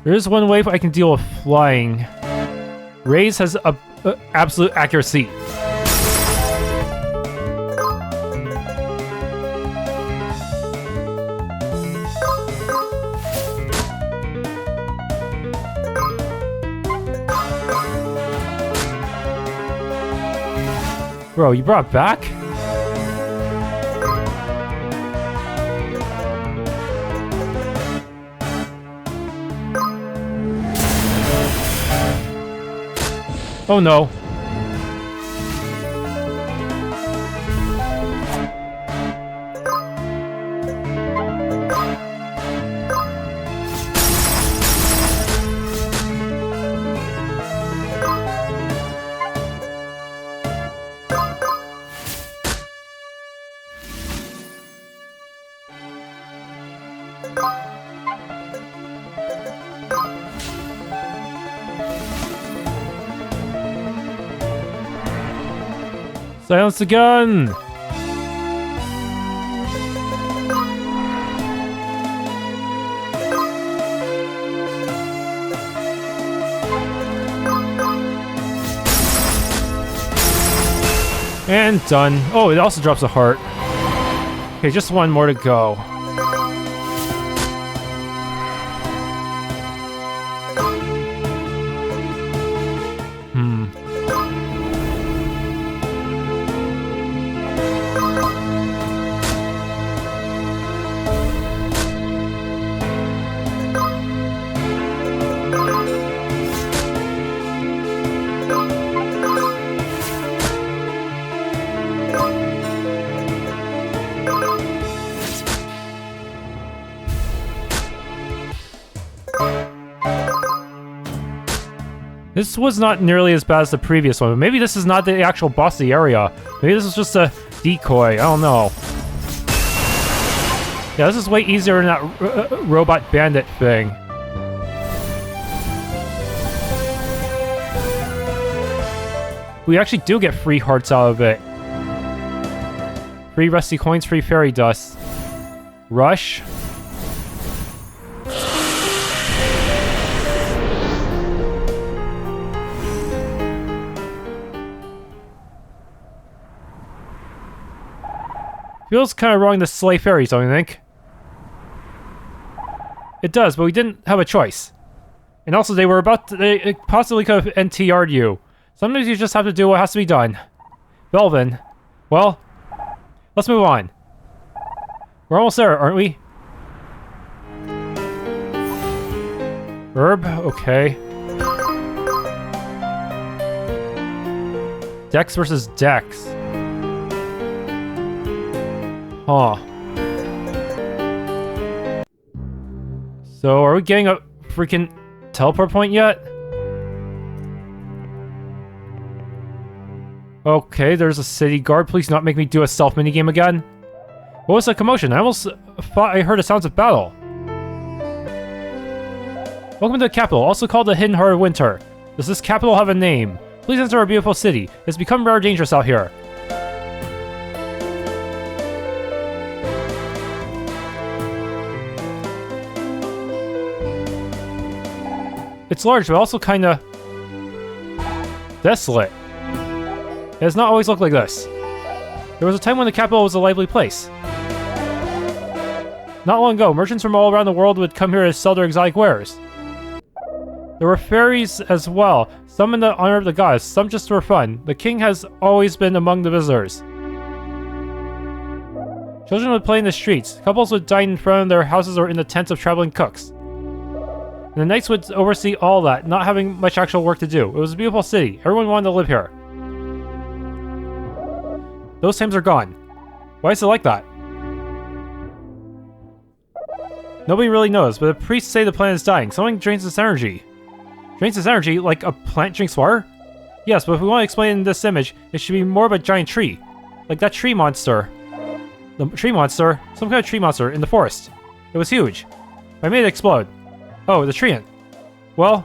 There is one way I can deal with flying. Raise has absolute accuracy. Bro, you brought it back? Oh no. Silence the gun! And done. Oh, it also drops a heart. Okay, just one more to go. This was not nearly as bad as the previous one, but maybe this is not the actual boss of the area. Maybe this is just a decoy, I don't know. Yeah, this is way easier than that robot bandit thing. We actually do get free hearts out of it. Free rusty coins, free fairy dust. Rush. Feels kind of wrong to slay fairies, don't you think? It does, but we didn't have a choice. And also, they were about to, they possibly could have NTR'd you. Sometimes you just have to do what has to be done. Velven. Well, let's move on. We're almost there, aren't we? Herb, okay. Dex versus Dex. Huh. So, are we getting a freaking teleport point yet? Okay, there's a city guard. Please not make me do a stealth minigame again. What was the commotion? I almost thought I heard the sounds of battle. Welcome to the capital, also called the Hidden Heart of Winter. Does this capital have a name? Please enter our beautiful city. It's become rather dangerous out here. It's large, but also kinda desolate. It has not always looked like this. There was a time when the capital was a lively place. Not long ago, merchants from all around the world would come here to sell their exotic wares. There were fairies as well, some in the honor of the goddess, some just for fun. The king has always been among the visitors. Children would play in the streets, couples would dine in front of their houses or in the tents of traveling cooks. And the knights would oversee all that, not having much actual work to do. It was a beautiful city. Everyone wanted to live here. Those times are gone. Why is it like that? Nobody really knows, but the priests say the planet is dying. Something drains its energy. Drains its energy like a plant drinks water? Yes, but if we want to explain it in this image, it should be more of a giant tree. Like that tree monster. The tree monster? Some kind of tree monster in the forest. It was huge. I made it explode. Oh, the treant. Well,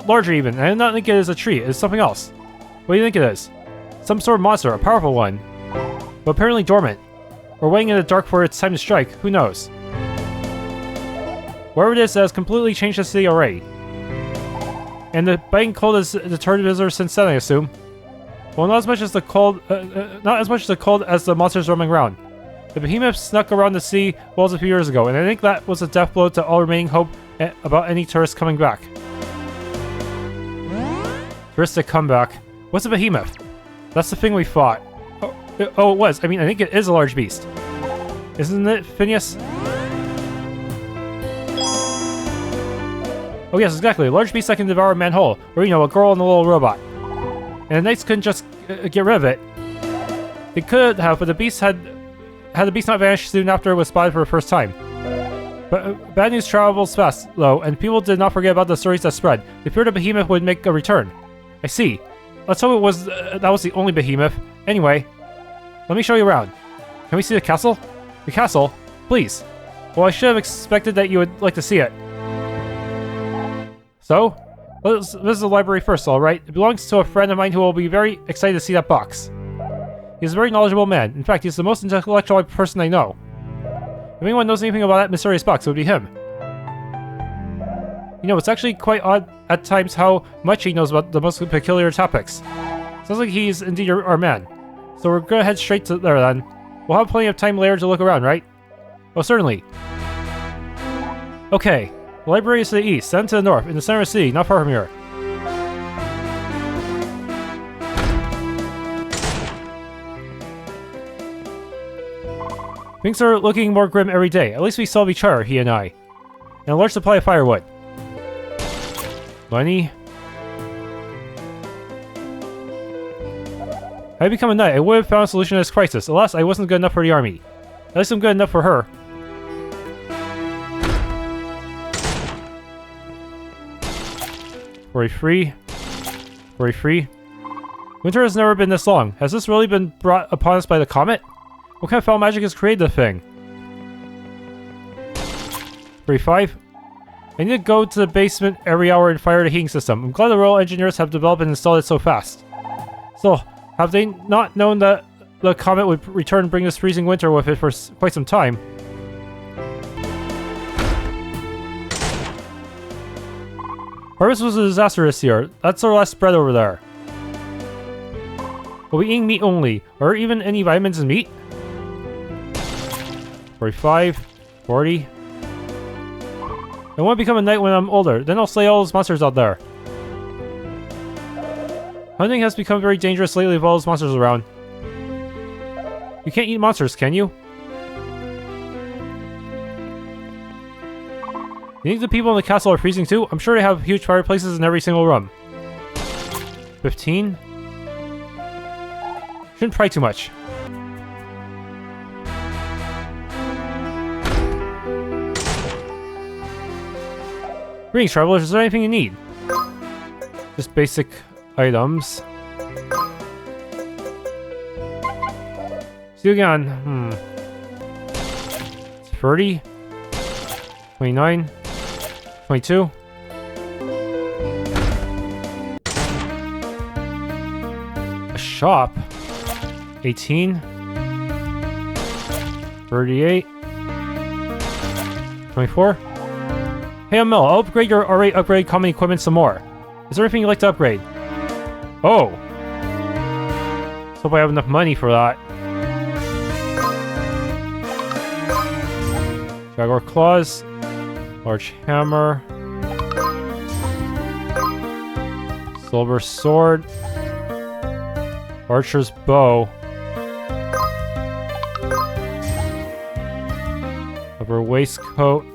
larger even. I did not think it is a tree. It is something else. What do you think it is? Some sort of monster, a powerful one. But apparently dormant. Or waiting in the dark for its time to strike. Who knows? Whatever it is, that has completely changed the city already. And the biting cold has deterred visitors since then, I assume. Well, not as much as the cold, as the monsters roaming around. The behemoth snuck around the sea walls a few years ago, and I think that was a death blow to all remaining hope about any tourists coming back. Touristic comeback. What's a behemoth? That's the thing we fought. Oh, it was. I mean, I think it is a large beast. Isn't it, Phineas? Oh yes, exactly. A large beast that can devour a man whole. Or, you know, a girl and a little robot. And the knights couldn't just get rid of it. They could have, but the beast had the beast not vanished soon after it was spotted for the first time. But bad news travels fast, though, and people did not forget about the stories that spread. They feared a behemoth would make a return. I see. Let's hope it was that was the only behemoth. Anyway, let me show you around. Can we see the castle? The castle? Please. Well, I should have expected that you would like to see it. So, let's visit the library first, alright? It belongs to a friend of mine who will be very excited to see that box. He's a very knowledgeable man. In fact, he's the most intellectual person I know. If anyone knows anything about that mysterious box, it would be him. You know, it's actually quite odd at times how much he knows about the most peculiar topics. Sounds like he's indeed our man. So we're gonna head straight to there then. We'll have plenty of time later to look around, right? Oh, certainly. Okay. The library is to the east, then to the north, in the center of the city, not far from here. Things are looking more grim every day. At least we still have each other, he and I. And a large supply of firewood. Money. Had I become a knight, I would have found a solution to this crisis. Alas, I wasn't good enough for the army. At least I'm good enough for her. Free. Winter has never been this long. Has this really been brought upon us by the comet? What kind of foul magic has created the thing? 5. I need to go to the basement every hour and fire the heating system. I'm glad the royal engineers have developed and installed it so fast. So, have they not known that the comet would return and bring this freezing winter with it for quite some time? Harvest was a disaster this year. That's our last spread over there. We'll be eating meat only. Or even any vitamins in meat? 45, 40. I want to become a knight when I'm older. Then I'll slay all those monsters out there. Hunting has become very dangerous lately with all those monsters around. You can't eat monsters, can you? You think the people in the castle are freezing too? I'm sure they have huge fireplaces in every single room. 15? Shouldn't pry too much. Greetings, travelers. Is there anything you need? Just basic items. See you again. 30? 29? 22? A shop? 18? 38? 24? Hey, I'm Mel. I'll upgrade your already upgraded common equipment some more. Is there anything you'd like to upgrade? Oh! Let's hope I have enough money for that. Jaguar claws. Large hammer. Silver sword. Archer's bow. Rubber waistcoat.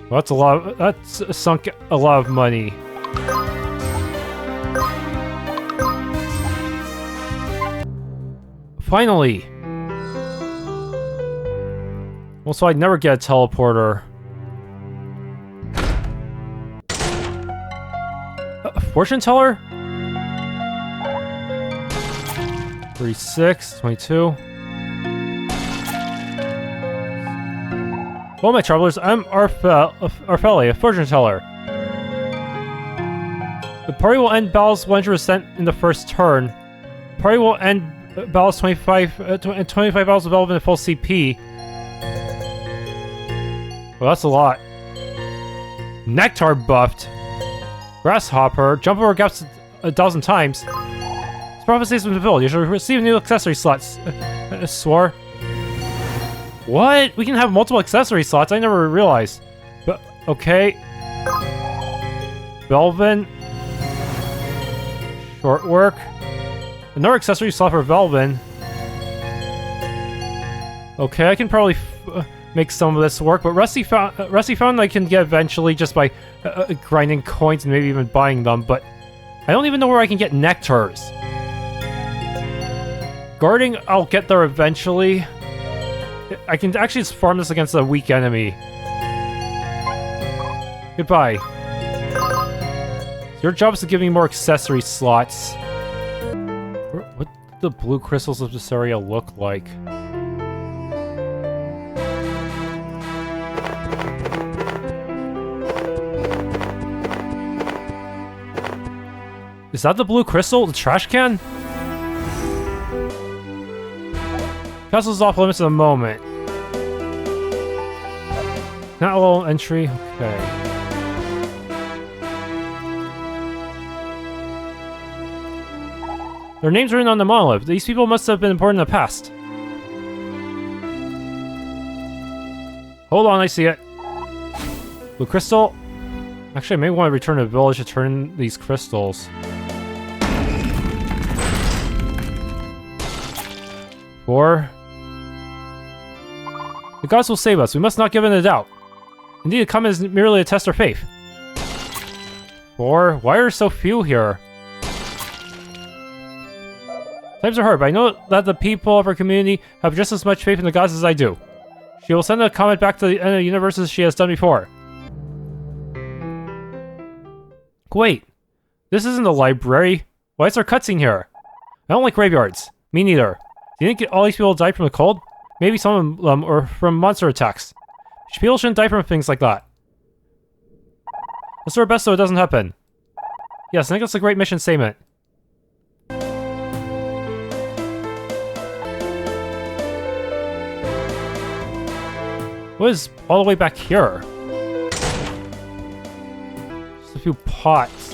Well, that's a lot. That's sunk a lot of money. Finally! Well, so I'd never get a teleporter. A fortune teller? 36, 22. Well, my travelers, I'm Arfeli, a fortune teller. The party will end battles 100% in the first turn. The party will end battles 25 battles of Velven at full CP. Well, that's a lot. Nectar buffed. Grasshopper. Jump over gaps 1,000 times. This prophecy has been fulfilled. You should receive new accessory slots. Soire. What? We can have multiple accessory slots? I never realized. But, okay. Velven. Short work. Another accessory slot for Velven. Okay, I can probably make some of this work, but Rusty Fountain I can get eventually just by grinding coins and maybe even buying them, but I don't even know where I can get nectars. Guarding, I'll get there eventually. I can actually just farm this against a weak enemy. Goodbye. Your job is to give me more accessory slots. What do the blue crystals of this area look like? Is that the blue crystal? The trash can? Castle's off limits at the moment. Not a little entry? Okay. Their names are written on the monolith. These people must have been important in the past. Hold on, I see it. Blue crystal? Actually, I may want to return to the village to turn these crystals. 4. The gods will save us. We must not give in to doubt. Indeed, the comment is merely to test our faith. 4. Why are there so few here? Times are hard, but I know that the people of our community have just as much faith in the gods as I do. She will send a comet back to the end of the universe as she has done before. Wait, this isn't the library. Why is there a cutscene here? I don't like graveyards. Me neither. Do you think all these people died from the cold? Maybe some of them or from monster attacks. People shouldn't die from things like that. Let's do our best so it doesn't happen. Yes, I think that's a great mission statement. What is all the way back here? Just a few pots.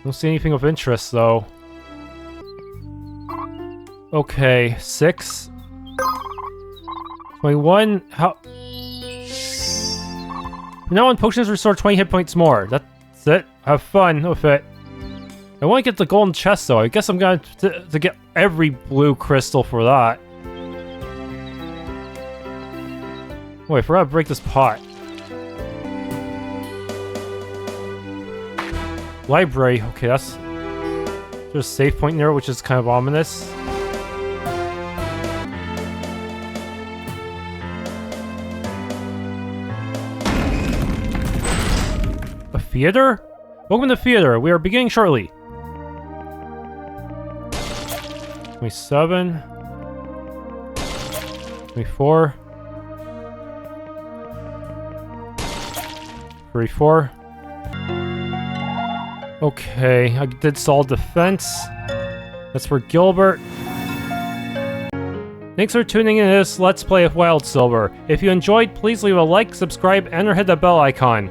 Don't see anything of interest, though. Okay, 6. 21. How? From now on, potions restore 20 hit points more. That's it. Have fun with it. I want to get the golden chest, though. I guess I'm going to get every blue crystal for that. Oh, I forgot to break this pot. Library. Okay, that's... There's a save point there, which is kind of ominous. A theater? Welcome to the theater. We are beginning shortly. 27. 24. 34. Okay, I did solid defense. That's for Gilbert. Thanks for tuning in to this Let's Play of Wildsilver. If you enjoyed, please leave a like, subscribe, and or hit the bell icon.